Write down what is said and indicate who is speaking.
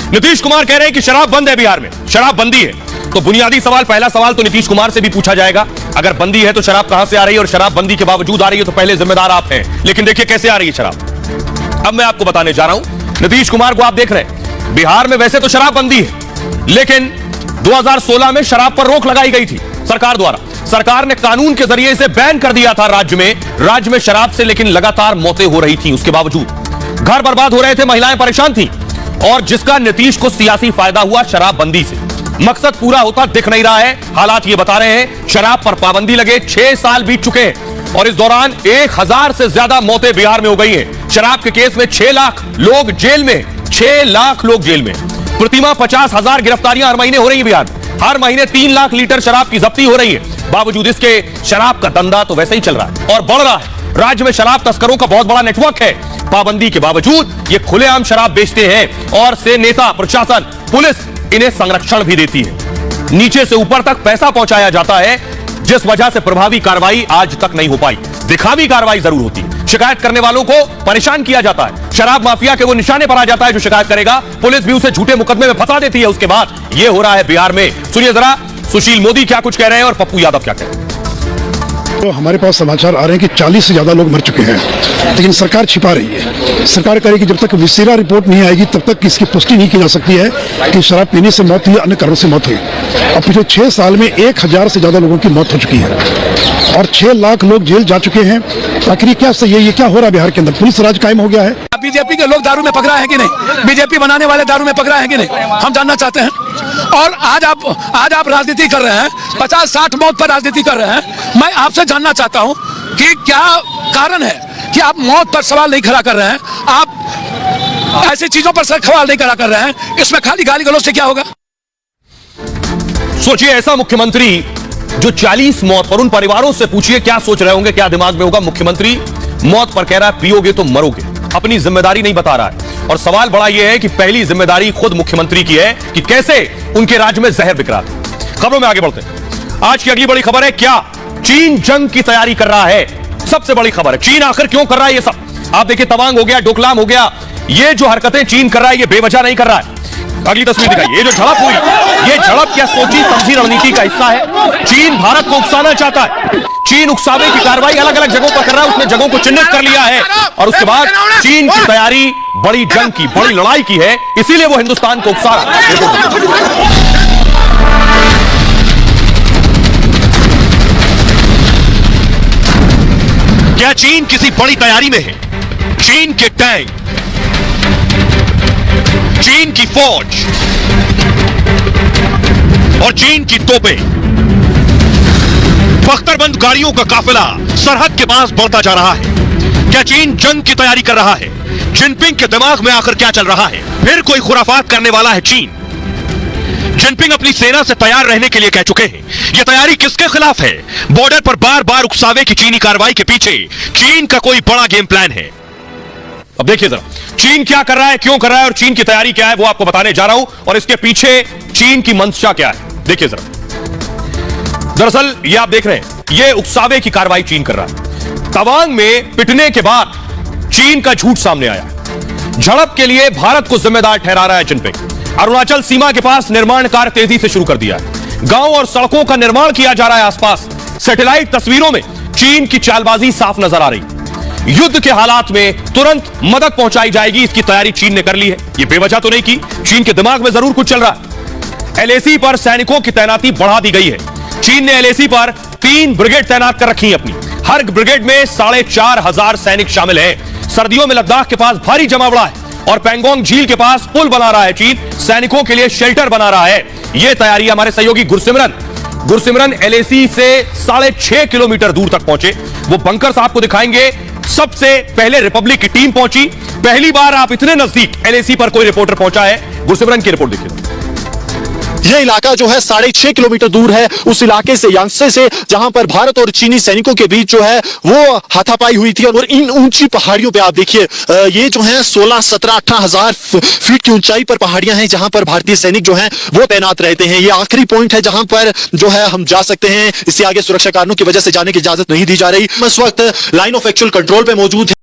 Speaker 1: नीतीश कुमार कह रहे हैं कि शराब बंद है बिहार में, शराब बंदी है। तो बुनियादी सवाल, पहला सवाल तो नीतीश कुमार से भी पूछा जाएगा, अगर बंदी है तो शराब कहां से आ रही है, और शराब बंदी के बावजूद आ रही है तो पहले जिम्मेदार आप हैं। लेकिन देखिए कैसे आ रही है शराब। अब मैं आपको बताने जा रहा हूं, नीतीश कुमार को आप देख रहे हैं, बिहार में वैसे तो शराब बंदी है, लेकिन 2016 में शराब पर रोक लगाई गई थी सरकार द्वारा। सरकार ने कानून के जरिए इसे बैन कर दिया था राज्य में शराब से, लेकिन लगातार मौतें हो रही थी। उसके बावजूद घर बर्बाद हो रहे थे, महिलाएं परेशान थी, और जिसका नीतीश को सियासी फायदा हुआ शराब बंदी से। मकसद पूरा होता दिख नहीं रहा है। हालात ये बता रहे हैं, शराब पर पाबंदी लगे 6 साल बीत चुके हैं, और इस दौरान 1000 से ज्यादा मौतें बिहार में हो गई हैं। शराब के केस में 6 लाख लोग जेल में, 6 लाख लोग जेल में। प्रतिमा 50,000 गिरफ्तारियां हर महीने हो रही है बिहार में। हर महीने 3 लाख लीटर शराब की जब्ती हो रही है। बावजूद इसके शराब का धंधा तो वैसे ही चल रहा है और बढ़ रहा है। राज्य में शराब तस्करों का बहुत बड़ा नेटवर्क है। पाबंदी के बावजूद ये खुलेआम शराब बेचते हैं, और से नेता, प्रशासन, पुलिस इन्हें संरक्षण भी देती है। नीचे से ऊपर तक पैसा पहुंचाया जाता है, जिस वजह से प्रभावी कार्रवाई आज तक नहीं हो पाई। दिखावी कार्रवाई जरूर होती है। शिकायत करने वालों को परेशान किया जाता है। शराब माफिया के वो निशाने पर आ जाता है जो शिकायत करेगा, पुलिस भी उसे झूठे मुकदमे में फंसा देती है। उसके बाद ये हो रहा है बिहार में। सुनिए जरा सुशील मोदी क्या कुछ कह रहे हैं और पप्पू यादव क्या कह रहे हैं।
Speaker 2: तो हमारे पास समाचार आ रहे हैं कि 40 से ज्यादा लोग मर चुके हैं, लेकिन सरकार छिपा रही है। सरकार कह रही है कि जब तक विसेरा रिपोर्ट नहीं आएगी तब तक इसकी पुष्टि नहीं की जा सकती है कि शराब पीने से मौत हुई, अन्य कारणों से मौत हुई। अब पिछले 6 साल में 1000 से ज्यादा लोगों की मौत हो चुकी है और 6 लाख लोग जेल जा चुके हैं। आखिर क्या सही है, ये क्या हो रहा है बिहार के अंदर? पुलिस राज कायम हो गया है।
Speaker 3: बीजेपी के लोग दारू में पकड़ा है कि नहीं? बीजेपी बनाने वाले दारू में पकड़ा है कि नहीं? हम जानना चाहते हैं। और आज आप राजनीति कर रहे हैं, 50-60 मौत पर राजनीति कर रहे हैं। मैं आपसे जानना चाहता हूं कि क्या कारण है कि आप मौत पर सवाल नहीं खड़ा कर रहे हैं, आप ऐसी चीजों पर सवाल नहीं खड़ा कर रहे हैं। इसमें खाली गाली गलौज से क्या होगा?
Speaker 1: सोचिए, ऐसा मुख्यमंत्री जो 40 मौत, और उन परिवारों से पूछिए क्या सोच रहे होंगे, क्या दिमाग में होगा। मुख्यमंत्री मौत पर कह रहा है पियोगे तो मरोगे, अपनी जिम्मेदारी नहीं बता रहा है। और सवाल बड़ा यह है कि पहली जिम्मेदारी खुद मुख्यमंत्री की है कि कैसे उनके राज्य में जहर बिक रहा था। खबरों में आगे बढ़ते हैं। आज की अगली बड़ी खबर है, क्या चीन जंग की तैयारी कर रहा है। सबसे बड़ी खबर है, चीन आखिर क्यों कर रहा है ये सब। आप देखिए, तवांग हो गया, डोकलाम हो गया, ये जो हरकतें चीन कर रहा है ये बेवजह नहीं कर रहा है। अगली तस्वीर दिखाइए, ये जो झड़प हुई, ये झड़प क्या सोची समझी रणनीति का हिस्सा है। चीन भारत को उकसाना चाहता है। चीन उकसावे की कार्रवाई अलग अलग जगहों पर कर रहा है। उसने जगहों को चिन्हित कर लिया है, और उसके बाद चीन की तैयारी बड़ी जंग की, बड़ी लड़ाई की है, इसीलिए वो हिंदुस्तान को उकसा रहा है। क्या चीन किसी बड़ी तैयारी में है? चीन के टैंक, चीन की फौज और चीन की तोपें, बख्तरबंद गाड़ियों का काफिला सरहद के पास बढ़ता जा रहा है। क्या चीन जंग की तैयारी कर रहा है? जिनपिंग के दिमाग में आखिर क्या चल रहा है? फिर कोई खुराफात करने वाला है चीन? जिनपिंग अपनी सेना से तैयार रहने के लिए कह चुके हैं। यह तैयारी किसके खिलाफ है? बॉर्डर पर बार बार उकसावे की चीनी कार्रवाई के पीछे चीन का कोई बड़ा गेम प्लान है। अब देखिए जरा, चीन क्या कर रहा है, क्यों कर रहा है, और चीन की तैयारी क्या है, वो आपको बताने जा रहा हूं, और इसके पीछे चीन की मंशा क्या है। देखिए जरा, दरअसल ये आप देख रहे हैं, ये उकसावे की कार्रवाई चीन कर रहा है। तवांग में पिटने के बाद चीन का झूठ सामने आया। झड़प के लिए भारत को जिम्मेदार ठहरा रहा है जिनपिंग। अरुणाचल सीमा के पास निर्माण कार्य तेजी से शुरू कर दिया है। गांव और सड़कों का निर्माण किया जा रहा है आसपास। सैटेलाइट तस्वीरों में चीन की चालबाजी साफ नजर आ रही। युद्ध के हालात में तुरंत मदद पहुंचाई जाएगी, इसकी तैयारी चीन ने कर ली है। यह बेवजह तो नहीं की, चीन के दिमाग में जरूर कुछ चल रहा है। एलएसी पर सैनिकों की तैनाती बढ़ा दी गई है। चीन ने एलएसी पर 3 ब्रिगेड तैनात कर रखी है अपनी। हर ब्रिगेड में 4500 सैनिक शामिल हैं। सर्दियों में लद्दाख के पास भारी जमावड़ा है, और पैंगोंग झील के पास पुल बना रहा है चीन। सैनिकों के लिए शेल्टर बना रहा है। यह तैयारी हमारे सहयोगी गुरसिमरन एलएसी से 6.5 किलोमीटर दूर तक पहुंचे। वो बंकर्स आपको दिखाएंगे। सबसे पहले रिपब्लिक की टीम पहुंची। पहली बार आप इतने नजदीक एलएसी पर कोई रिपोर्टर पहुंचा है। गुरसिमरन की रिपोर्ट देखिए।
Speaker 4: यह इलाका जो है 6.5 किलोमीटर दूर है उस इलाके से, यांगसे से, जहां पर भारत और चीनी सैनिकों के बीच जो है वो हाथापाई हुई थी। और इन ऊंची पहाड़ियों पे आप देखिए, ये जो है 16, 17, 18 हजार फीट की ऊंचाई पर पहाड़ियां हैं जहां पर भारतीय सैनिक जो हैं वो तैनात रहते हैं। ये आखिरी पॉइंट है जहां पर जो है हम जा सकते हैं। इससे आगे सुरक्षा कारणों की वजह से जाने की इजाजत नहीं दी जा रही। इस वक्त लाइन ऑफ एक्चुअल कंट्रोल पे मौजूद है।